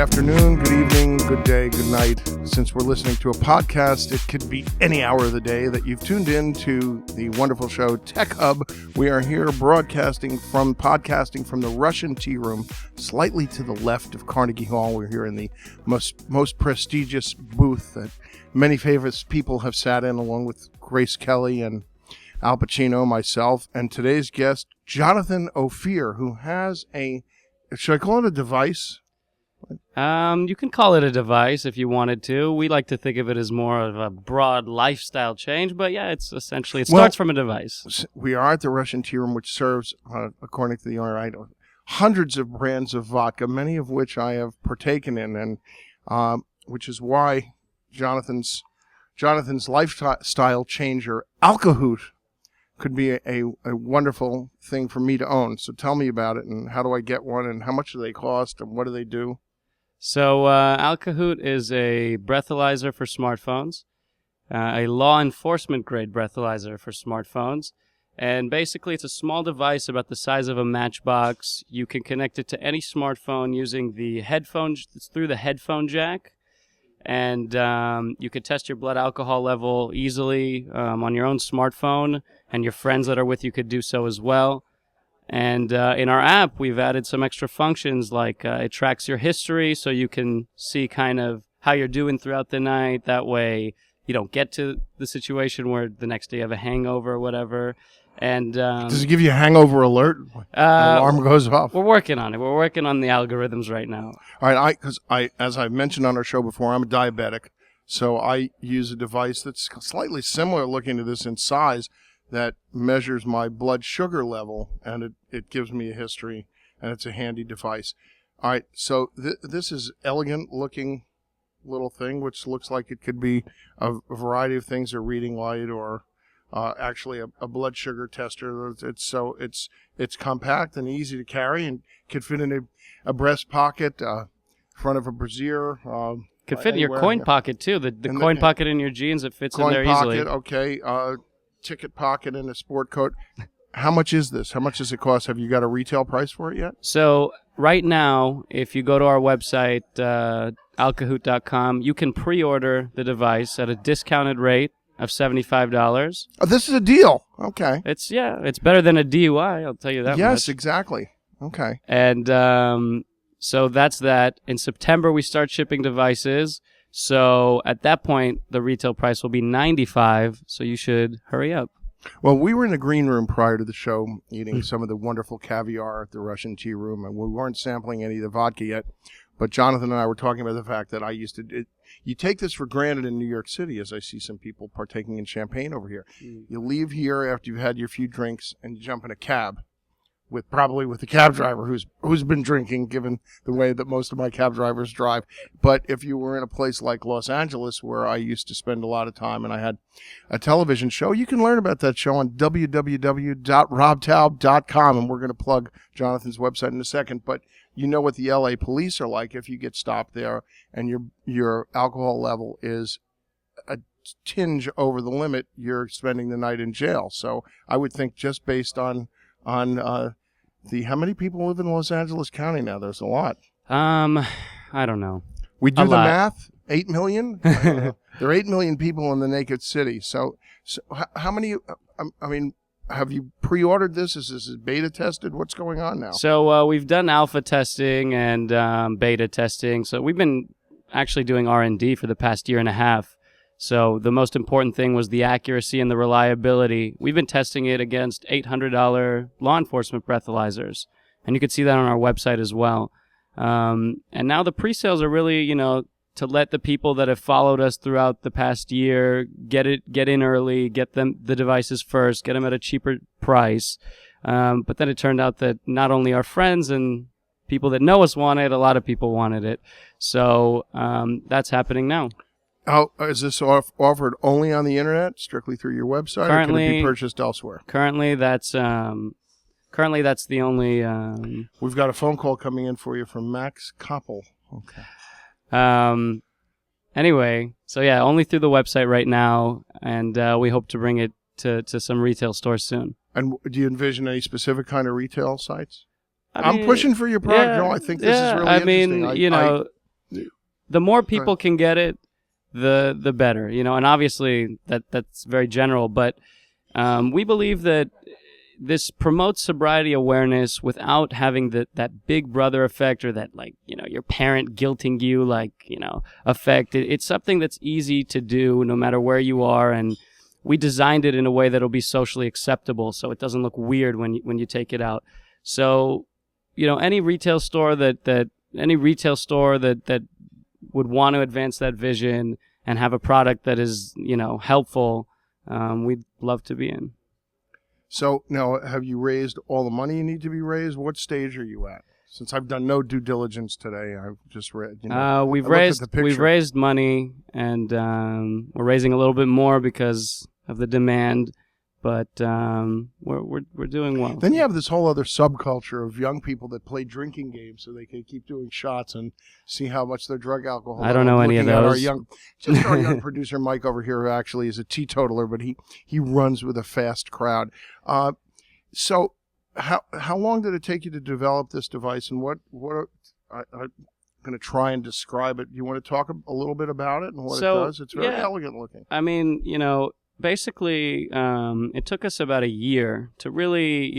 afternoon, good evening, good day, good night. Since we're listening to a podcast, it could be any hour of the day that you've tuned in to the wonderful show Tech Hub. We are here podcasting from the Russian Tea Room, slightly to the left of Carnegie Hall. We're here in the most prestigious booth that many famous people have sat in, along with Grace Kelly and Al Pacino, myself, and today's guest, Jonathan Ofir, who has should I call it a device? You can call it a device if you wanted to. We like to think of it as more of a broad lifestyle change, but yeah, it's essentially, it starts from a device. We are at the Russian Tea Room, which serves, according to the owner, hundreds of brands of vodka, many of which I have partaken in, and which is why Jonathan's lifestyle changer, Alcohoot, could be a wonderful thing for me to own. So tell me about it, and how do I get one, and how much do they cost, and what do they do? So Alcohoot is a breathalyzer for smartphones, a law enforcement grade breathalyzer for smartphones. And basically it's a small device about the size of a matchbox. You can connect it to any smartphone using the headphones, through the headphone jack. And you could test your blood alcohol level easily on your own smartphone, and your friends that are with you could do so as well. And in our app, we've added some extra functions, like it tracks your history, so you can see kind of how you're doing throughout the night. That way you don't get to the situation where the next day you have a hangover or whatever. And does it give you a hangover alert? Alarm goes off. We're working on it. We're working on the algorithms right now. All right, because as I've mentioned on our show before, I'm a diabetic, so I use a device that's slightly similar looking to this in size, that measures my blood sugar level, and it gives me a history, and it's a handy device. All right, so this is elegant looking little thing, which looks like it could be a variety of things, a reading light, or actually a blood sugar tester. It's compact and easy to carry, and could fit in a breast pocket, front of a brassiere. Could fit in your coin pocket too. The coin pocket in your jeans, it fits in there easily. Coin pocket, okay. Ticket pocket in a sport coat. How much is this? How much does it cost? Have you got a retail price for it yet? So right now, if you go to our website, alcohoot.com, you can pre-order the device at a discounted rate of $75. Oh, this is a deal. Okay. It's better than a DUI, I'll tell you that much. Yes, exactly. Okay. And so that's that. In September, we start shipping devices. So at that point, the retail price will be $95, so you should hurry up. Well, we were in the green room prior to the show eating some of the wonderful caviar at the Russian Tea Room, and we weren't sampling any of the vodka yet, but Jonathan and I were talking about the fact that you take this for granted in New York City, as I see some people partaking in champagne over here. You leave here after you've had your few drinks, and you jump in a cab, probably with the cab driver who's been drinking, given the way that most of my cab drivers drive. But if you were in a place like Los Angeles, where I used to spend a lot of time, and I had a television show, you can learn about that show on www.robtaub.com, and we're going to plug Jonathan's website in a second. But you know what the LA police are like. If you get stopped there and your alcohol level is a tinge over the limit, you're spending the night in jail. So I would think, just based on how many people live in Los Angeles County now? There's a lot. I don't know. We do the math. 8 million. There are 8 million people in the naked city. So how many? I mean, have you pre-ordered this? Is this beta tested? What's going on now? So we've done alpha testing and beta testing. So we've been actually doing R&D for the past year and a half. So the most important thing was the accuracy and the reliability. We've been testing it against $800 law enforcement breathalyzers, and you can see that on our website as well. And now the pre-sales are really, to let the people that have followed us throughout the past year get in early, get them the devices first, get them at a cheaper price. But then it turned out that not only our friends and people that know us wanted it, a lot of people wanted it. So that's happening now. How is this offered only on the internet, strictly through your website, or can it be purchased elsewhere? Currently, that's the only. We've got a phone call coming in for you from Max Koppel. Okay. Anyway, so yeah, only through the website right now, and we hope to bring it to some retail stores soon. And do you envision any specific kind of retail sites? I'm pushing for your product. Yeah, no, I think this is really interesting. the more people can get it, the better, and obviously that's very general, but we believe that this promotes sobriety awareness without having that big brother effect or that, your parent guilting you, effect. It's something that's easy to do no matter where you are, and we designed it in a way that'll be socially acceptable so it doesn't look weird when you take it out. So, any retail store that would want to advance that vision and have a product that is, helpful, we'd love to be in. So now, have you raised all the money you need to be raised? What stage are you at? Since I've done no due diligence today, I've just read. We've raised money, and we're raising a little bit more because of the demand. But we're doing well. Then you have this whole other subculture of young people that play drinking games so they can keep doing shots and see how much their drug alcohol. I don't know any of those. Our young producer Mike over here, who actually is a teetotaler, but he runs with a fast crowd. So how long did it take you to develop this device, and what I'm going to try and describe it. You want to talk a little bit about it and what it does? It's very elegant looking. I mean, basically, it took us about a year to really,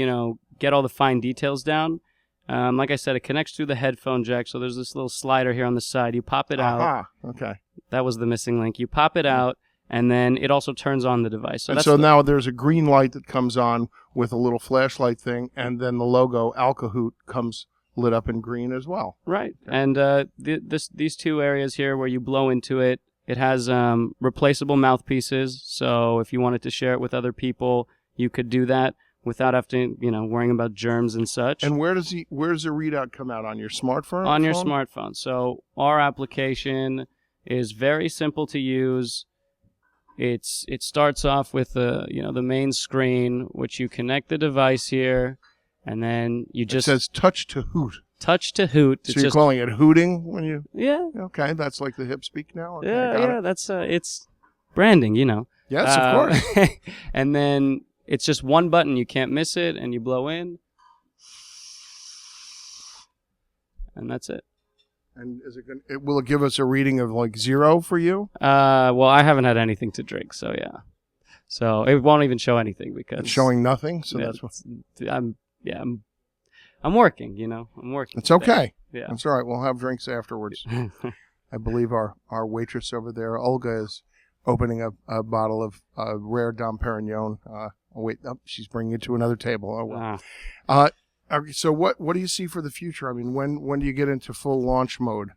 get all the fine details down. Like I said, it connects through the headphone jack, so there's this little slider here on the side. You pop it out. Okay. That was the missing link. You pop it out, and then it also turns on the device. So now there's a green light that comes on with a little flashlight thing, and then the logo Alcohoot comes lit up in green as well. Right. Okay. And these two areas here where you blow into it, it has replaceable mouthpieces, so if you wanted to share it with other people, you could do that without having to, worrying about germs and such. And where does the readout come out? On your smartphone? On your smartphone. So our application is very simple to use. It starts off with the main screen, which you connect the device here, and then you just... It says touch to hoot. Touch to hoot. So you're calling it hooting when you... Yeah. Okay, that's like the hip speak now? Okay, yeah, that's it's branding, Yes, of course. And then it's just one button. You can't miss it, and you blow in. And that's it. And will it give us a reading of 0 for you? Well, I haven't had anything to drink, so yeah. So it won't even show anything because... It's showing nothing? So that's what... I'm working, I'm working. It's okay. Yeah. That's all right. We'll have drinks afterwards. I believe our waitress over there, Olga, is opening a bottle of rare Dom Perignon. She's bringing it to another table. Oh, well. So what do you see for the future? I mean, when do you get into full launch mode?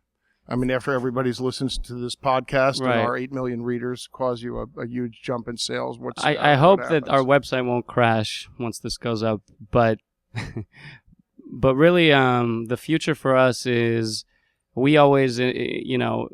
I mean, after everybody's listens to this podcast and our 8 million readers cause you a huge jump in sales. I hope that our website won't crash once this goes up, but... But really, the future for us is we always, in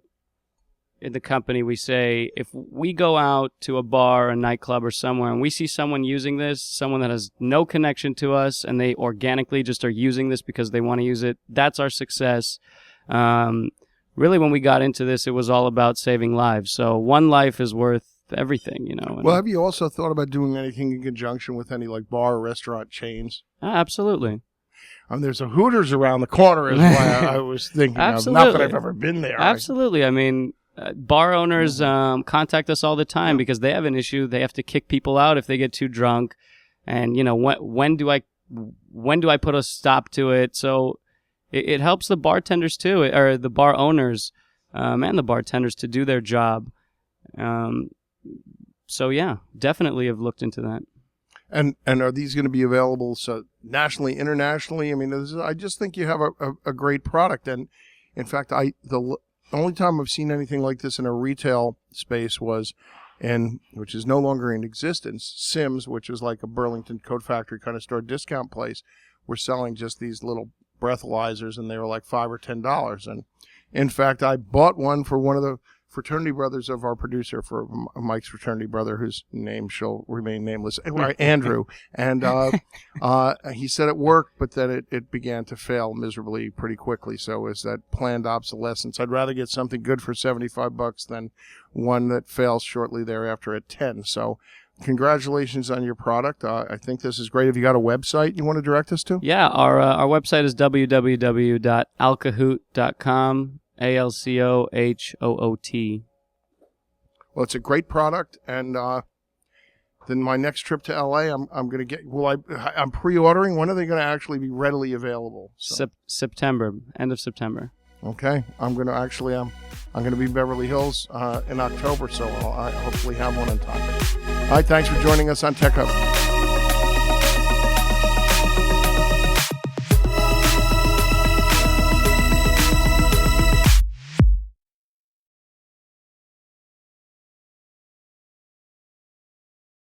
the company, we say if we go out to a bar, a nightclub, or somewhere, and we see someone using this, someone that has no connection to us, and they organically just are using this because they want to use it, that's our success. Really, when we got into this, it was all about saving lives. So one life is worth everything, Well, have you also thought about doing anything in conjunction with any bar or restaurant chains? Absolutely. There's a Hooters around the corner is why I was thinking of. Not that I've ever been there. Absolutely. I mean, bar owners contact us all the time because they have an issue. They have to kick people out if they get too drunk. And, when do I put a stop to it? So it helps the bartenders too, or the bar owners and the bartenders to do their job. So, yeah, definitely have looked into that. And are these going to be available nationally, internationally? I mean, I just think you have a great product. And in fact, the only time I've seen anything like this in a retail space was which is no longer in existence, Sims, which is like a Burlington Coat Factory kind of store discount place, were selling just these little breathalyzers, and they were like $5 or $10. And in fact, I bought one for one of the fraternity brothers of our producer, for Mike's fraternity brother, whose name shall remain nameless, Andrew. And he said it worked, but then it began to fail miserably pretty quickly. So is that planned obsolescence? I'd rather get something good for $75 than one that fails shortly thereafter at 10. So congratulations on your product. I think this is great. Have you got a website you want to direct us to? Yeah, our website is www.alcohoot.com. Alcohoot. Well, it's a great product, and then my next trip to LA, I'm going to get. I'm pre-ordering. When are they going to actually be readily available? So. September, end of September. Okay, I'm going to be in Beverly Hills in October, so I'll hopefully have one in time. All right, thanks for joining us on Tech Hub.